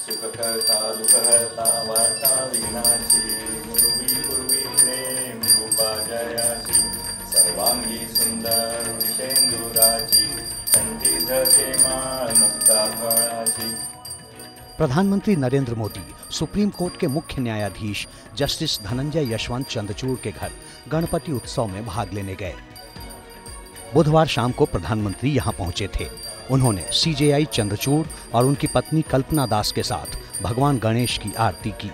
सुखकर्ता दुःखहर्ता वार्ता विघ्नाची पूर्वी पूर्वी प्रेम रूपा जयाची सर्वांगी सुंदर विषेंदुराची कंठी धरते माळ मुक्ता फळाची। प्रधानमंत्री नरेंद्र मोदी सुप्रीम कोर्ट के मुख्य न्यायाधीश जस्टिस धनंजय यशवंत चंद्रचूड़ के घर गणपति उत्सव में भाग लेने गए। बुधवार शाम को प्रधानमंत्री यहां पहुंचे थे। उन्होंने सीजेआई चंद्रचूड़ और उनकी पत्नी कल्पना दास के साथ भगवान गणेश की आरती की।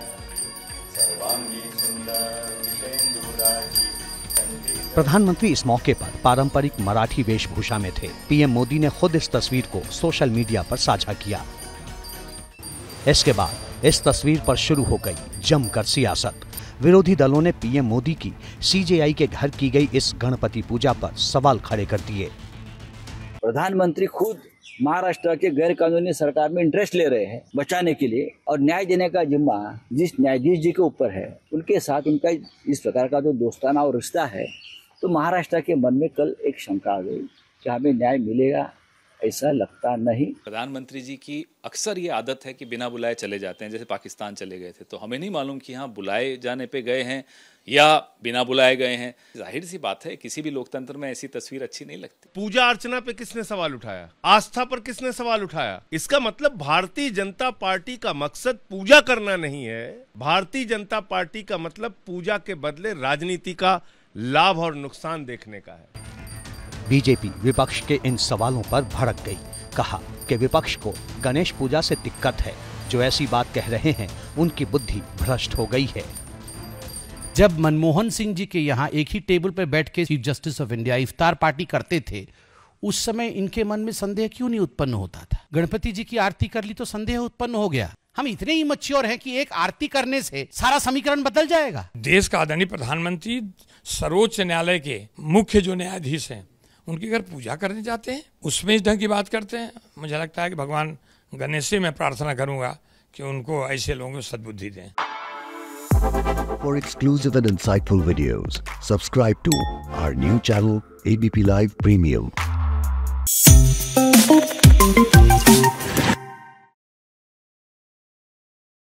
प्रधानमंत्री इस मौके पर पारंपरिक मराठी वेशभूषा में थे। पीएम मोदी ने खुद इस तस्वीर को सोशल मीडिया पर साझा किया। इसके बाद इस तस्वीर पर शुरू हो गई जमकर सियासत। विरोधी दलों ने पीएम मोदी की सीजेआई के घर की गई इस गणपति पूजा पर सवाल खड़े कर दिए। प्रधानमंत्री खुद महाराष्ट्र के गैर कानूनी सरकार में इंटरेस्ट ले रहे हैं बचाने के लिए, और न्याय देने का जिम्मा जिस न्यायाधीश जी के ऊपर है, उनके साथ उनका इस प्रकार का जो दोस्ताना और रिश्ता है, तो महाराष्ट्र के मन में कल एक शंका आ गई कि हमें न्याय मिलेगा, ऐसा लगता नहीं। प्रधानमंत्री जी की अक्सर ये आदत है कि बिना बुलाए चले जाते हैं। जैसे पाकिस्तान चले गए थे तो हमें नहीं मालूम कि हाँ बुलाए जाने पे गए हैं या बिना बुलाए गए हैं। जाहिर सी बात है किसी भी लोकतंत्र में ऐसी तस्वीर अच्छी नहीं लगती। पूजा अर्चना पे किसने सवाल उठाया? आस्था पर किसने सवाल उठाया? इसका मतलब भारतीय जनता पार्टी का मकसद पूजा करना नहीं है। भारतीय जनता पार्टी का मतलब पूजा के बदले राजनीति का लाभ और नुकसान देखने का है। बीजेपी विपक्ष के इन सवालों पर भड़क गई। कहा कि विपक्ष को गणेश पूजा से दिक्कत है। जो ऐसी बात कह रहे हैं उनकी बुद्धि भ्रष्ट हो गई है। जब मनमोहन सिंह जी के यहाँ एक ही टेबल पर बैठ के चीफ जस्टिस ऑफ इंडिया इफ्तार पार्टी करते थे, उस समय इनके मन में संदेह क्यों नहीं उत्पन्न होता था? गणपति जी की आरती कर ली तो संदेह उत्पन्न हो गया। हम इतने ही मैच्योर हैं कि एक आरती करने से सारा समीकरण बदल जाएगा। देश का आदरणीय प्रधानमंत्री सर्वोच्च न्यायालय के मुख्य जो न्यायाधीश हैं उनके घर पूजा करने जाते हैं, उसमें इस ढंग की बात करते हैं। मुझे लगता है कि भगवान गणेश से मैं प्रार्थना करूंगा कि उनको ऐसे लोगों को सद्बुद्धि दें। For exclusive and insightful videos, subscribe to our new channel ABP Live Premium.